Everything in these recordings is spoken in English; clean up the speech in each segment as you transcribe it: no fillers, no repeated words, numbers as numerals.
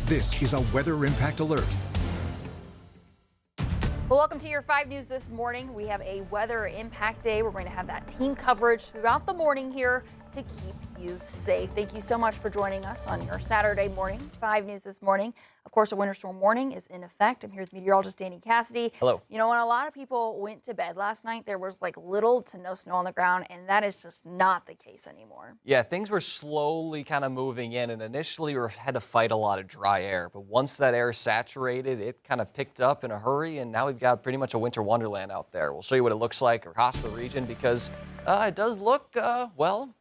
This is a weather impact alert. Well, welcome to your 5 News this morning. We have a weather impact day. We're going to have that team coverage throughout the morning here to keep you safe. Thank you so much for joining us on your Saturday morning. 5 News this morning. Of course, a winter storm warning is in effect. I'm here with meteorologist Danny Cassidy. Hello. You know, when a lot of people went to bed last night, there was like little to no snow on the ground, and that is just not the case anymore. Yeah, things were slowly kind of moving in, and initially we had to fight a lot of dry air. But once that air saturated, it kind of picked up in a hurry, and now we've got pretty much a winter wonderland out there. We'll show you what it looks like across the region because it does look, well,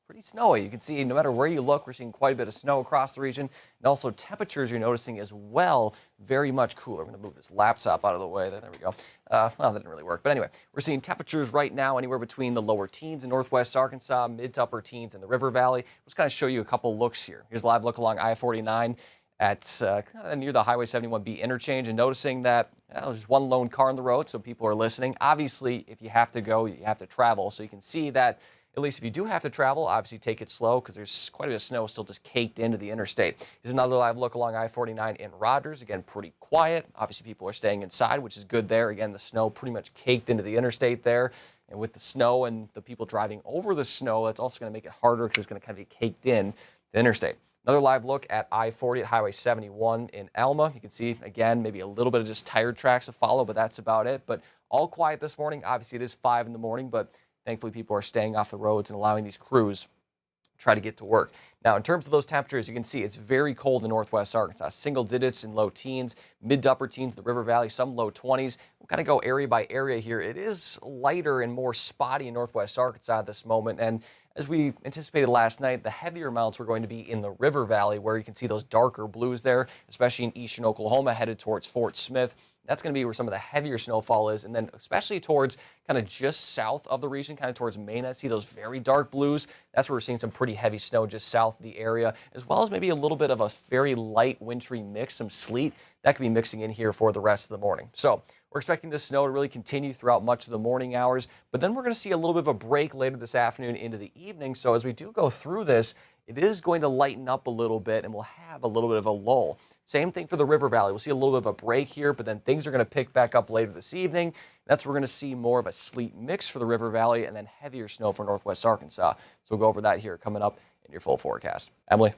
pretty snowy. You can see no matter where you look, we're seeing quite a bit of snow across the region. And also temperatures you're noticing as well, very much cooler. I'm going to move this laptop out of the way. There we go. Well, that didn't really work. But anyway, we're seeing temperatures right now anywhere between the lower teens in northwest Arkansas, mid to upper teens in the River Valley. Let's kind of show you a couple looks here. Here's a live look along I-49 at kind of near the Highway 71B interchange, and noticing that there's one lone car on the road, so people are listening. Obviously, if you have to go, you have to travel. So you can see that at least if you do have to travel, obviously take it slow because there's quite a bit of snow still just caked into the interstate. Here's another live look along I-49 in Rogers. Again, pretty quiet. Obviously, people are staying inside, which is good there. Again, the snow pretty much caked into the interstate there. And with the snow and the people driving over the snow, that's also going to make it harder because it's going to kind of be caked in the interstate. Another live look at I-40 at Highway 71 in Alma. You can see, again, maybe a little bit of just tire tracks to follow, but that's about it. But all quiet this morning. Obviously, it is 5 in the morning, but thankfully, people are staying off the roads and allowing these crews to try to get to work. Now, in terms of those temperatures, you can see it's very cold in northwest Arkansas. Single digits in low teens, mid to upper teens, the River Valley, some low 20s. We'll kind of go area by area here. It is lighter and more spotty in northwest Arkansas at this moment. And as we anticipated last night, the heavier amounts were going to be in the River Valley, where you can see those darker blues there, especially in eastern Oklahoma, headed towards Fort Smith. That's going to be where some of the heavier snowfall is. And then especially towards kind of just south of the region, kind of towards Mena, see those very dark blues. That's where we're seeing some pretty heavy snow just south of the area, as well as maybe a little bit of a very light wintry mix, some sleet. That could be mixing in here for the rest of the morning. So we're expecting this snow to really continue throughout much of the morning hours, but then we're going to see a little bit of a break later this afternoon into the evening. So as we do go through this, it is going to lighten up a little bit and we'll have a little bit of a lull. Same thing for the River Valley. We'll see a little bit of a break here, but then things are going to pick back up later this evening. That's where we're going to see more of a sleet mix for the River Valley and then heavier snow for northwest Arkansas. So we'll go over that here coming up in your full forecast. Emily?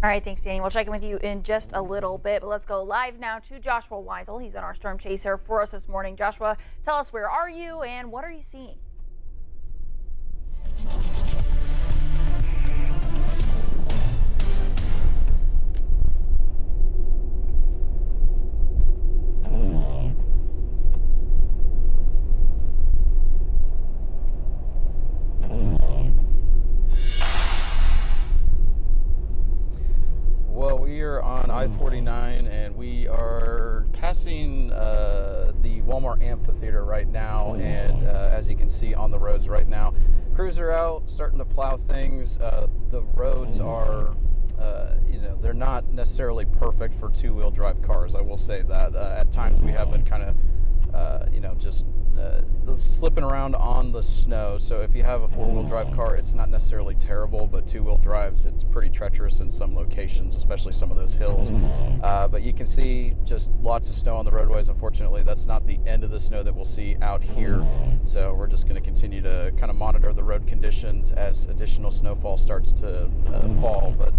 All right, thanks, Danny. We'll check in with you in just a little bit, but let's go live now to Joshua Weisel. He's on our Stormchaser for us this morning. Joshua, tell us, where are you and what are you seeing? Well, we are on I-49 and we are passing the Walmart amphitheater right now, and as you can see on the roads right now, crews are out starting to plow things. The roads are, they're not necessarily perfect for two-wheel drive cars, I will say that. At times we have been kind of just slipping around on the snow. So if you have a four-wheel drive car, it's not necessarily terrible, but two-wheel drives, it's pretty treacherous in some locations, especially some of those hills. But you can see just lots of snow on the roadways. Unfortunately, that's not the end of the snow that we'll see out here. So we're just going to continue to kind of monitor the road conditions as additional snowfall starts to fall. But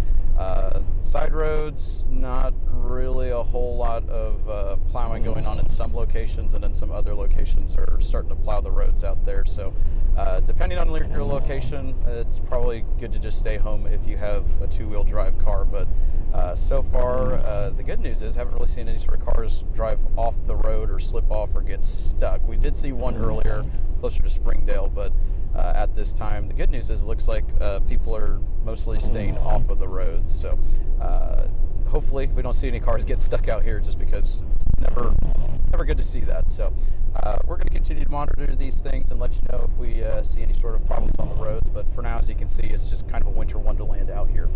side roads, not really a whole lot of plowing going on in some locations, and then some other locations are starting to plow the roads out there. So depending on your location, it's probably good to just stay home if you have a two-wheel drive car. But so far, the good news is I haven't really seen any sort of cars drive off the road or slip off or get stuck. We did see one earlier closer to Springdale, but at this time, the good news is it looks like people are mostly staying off of the roads. So hopefully we don't see any cars get stuck out here, just because it's never good to see that. So we're going to continue to monitor these things and let you know if we see any sort of problems on the roads. But for now, as you can see, it's just kind of a winter wonderland out here.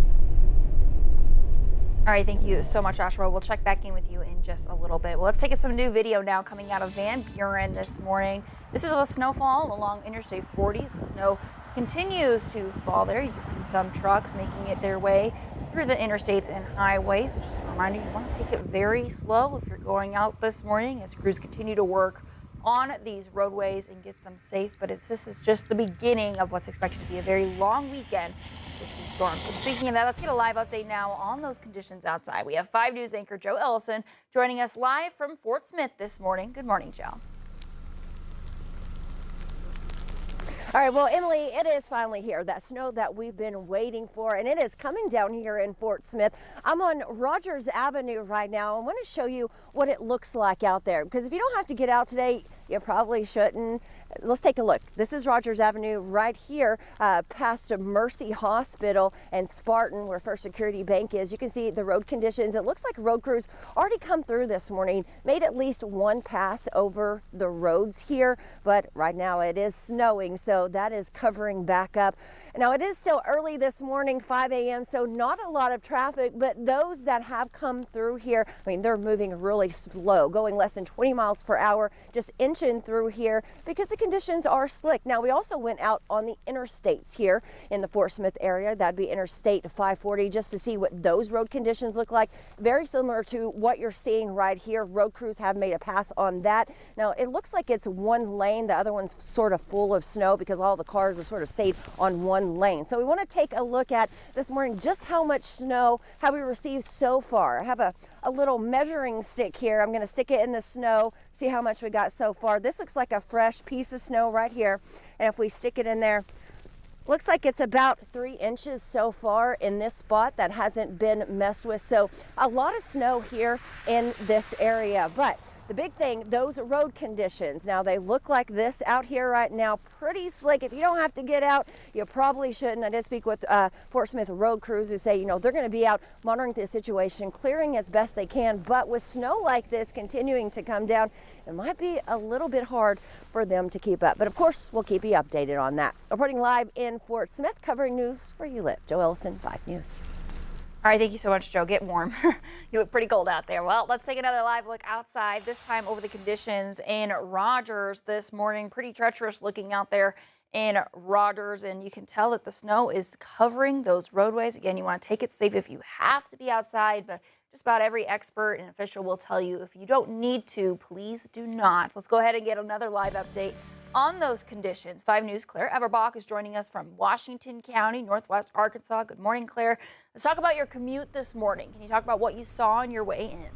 All right, thank you so much, Joshua. We'll check back in with you in just a little bit. Well, let's take some new video now coming out of Van Buren this morning. This is a snowfall along Interstate 40. The snow continues to fall there. You can see some trucks making it their way through the interstates and highways. So just a reminder, you want to take it very slow if you're going out this morning as crews continue to work on these roadways and get them safe. But this is just the beginning of what's expected to be a very long weekend with these storms. And speaking of that, let's get a live update now on those conditions outside. We have 5 News anchor Joe Ellison joining us live from Fort Smith this morning. Good morning, Joe. All right, well, Emily, it is finally here, that snow that we've been waiting for, and it is coming down here in Fort Smith. I'm on Rogers Avenue right now. I want to show you what it looks like out there, because if you don't have to get out today, you probably shouldn't. Let's take a look. This is Rogers Avenue right here past Mercy Hospital and Spartan, where First Security Bank is. You can see the road conditions. It looks like road crews already come through this morning, made at least one pass over the roads here, but right now it is snowing, so that is covering back up. Now it is still early this morning, 5 a.m., so not a lot of traffic, but those that have come through here, I mean, they're moving really slow, going less than 20 miles per hour, just inching through here because the conditions are slick. Now we also went out on the interstates here in the Fort Smith area. That'd be Interstate 540, just to see what those road conditions look like. Very similar to what you're seeing right here. Road crews have made a pass on that. Now it looks like it's one lane. The other one's sort of full of snow because all the cars have sort of stayed on one lane. So we want to take a look at this morning just how much snow have we received so far. I have a little measuring stick here. I'm going to stick it in the snow, see how much we got so far. This looks like a fresh piece of snow right here, and if we stick it in there, looks like it's about 3 inches so far in this spot that hasn't been messed with. So a lot of snow here in this area, but the big thing, those road conditions. Now they look like this out here right now, pretty slick. If you don't have to get out, you probably shouldn't. I did speak with Fort Smith road crews who say, you know, they're going to be out monitoring the situation, clearing as best they can. But with snow like this continuing to come down, it might be a little bit hard for them to keep up. But of course, we'll keep you updated on that. Reporting live in Fort Smith, covering news where you live. Joe Ellison, 5 News. All right, thank you so much, Joe. Get warm. You look pretty cold out there. Well, let's take another live look outside, this time over the conditions in Rogers this morning. Pretty treacherous looking out there in Rogers, and you can tell that the snow is covering those roadways. Again, you want to take it safe if you have to be outside, but just about every expert and official will tell you if you don't need to, please do not. Let's go ahead and get another live update on those conditions. 5 News' Claire Everbach is joining us from Washington County, Northwest Arkansas. Good morning, Claire. Let's talk about your commute this morning. Can you talk about what you saw on your way in?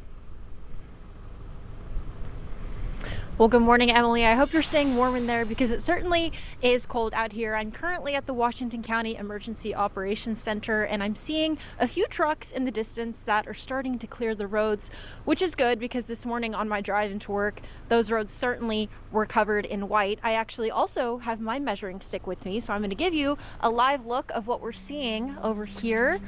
Well, good morning, Emily. I hope you're staying warm in there because it certainly is cold out here. I'm currently at the Washington County Emergency Operations Center, and I'm seeing a few trucks in the distance that are starting to clear the roads, which is good because this morning on my drive into work, those roads certainly were covered in white. I actually also have my measuring stick with me, so I'm going to give you a live look of what we're seeing over here.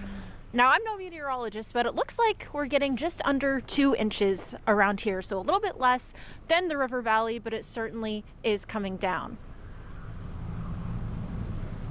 Now, I'm no meteorologist, but it looks like we're getting just under 2 inches around here, so a little bit less than the river valley, but it certainly is coming down.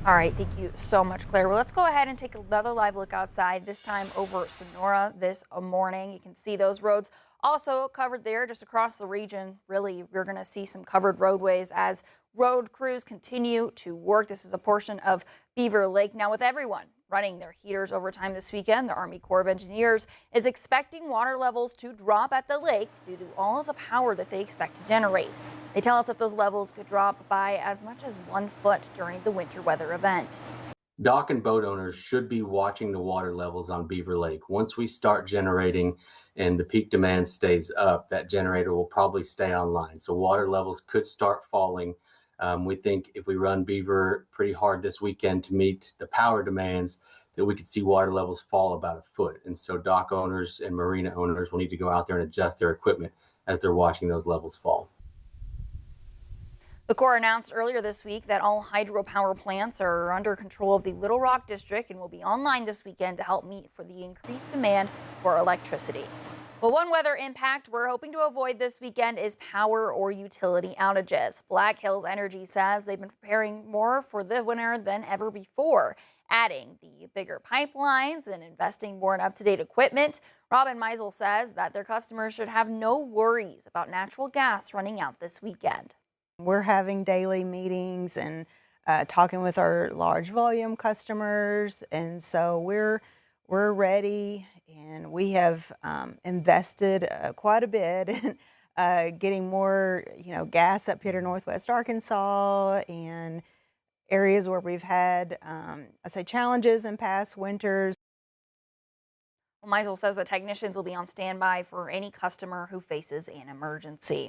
All right, thank you so much, Claire. Well, let's go ahead and take another live look outside, this time over Sonora this morning. You can see those roads also covered there just across the region. Really, we're going to see some covered roadways as road crews continue to work. This is a portion of Beaver Lake. Now, with everyone running their heaters overtime this weekend, the Army Corps of Engineers is expecting water levels to drop at the lake due to all of the power that they expect to generate. They tell us that those levels could drop by as much as 1 foot during the winter weather event. Dock and boat owners should be watching the water levels on Beaver Lake. Once we start generating and the peak demand stays up, that generator will probably stay online. So water levels could start falling. We think if we run Beaver pretty hard this weekend to meet the power demands, that we could see water levels fall about 1 foot. And so dock owners and marina owners will need to go out there and adjust their equipment as they're watching those levels fall. The Corps announced earlier this week that all hydropower plants are under control of the Little Rock District and will be online this weekend to help meet for the increased demand for electricity. Well, one weather impact we're hoping to avoid this weekend is power or utility outages. Black Hills Energy says they've been preparing more for the winter than ever before, adding the bigger pipelines and investing more in up-to-date equipment. Robin Meisel says that their customers should have no worries about natural gas running out this weekend. We're having daily meetings and talking with our large volume customers, and so we're ready, and we have invested quite a bit in getting more, gas up here to Northwest Arkansas and areas where we've had, challenges in past winters. Meisel says that technicians will be on standby for any customer who faces an emergency.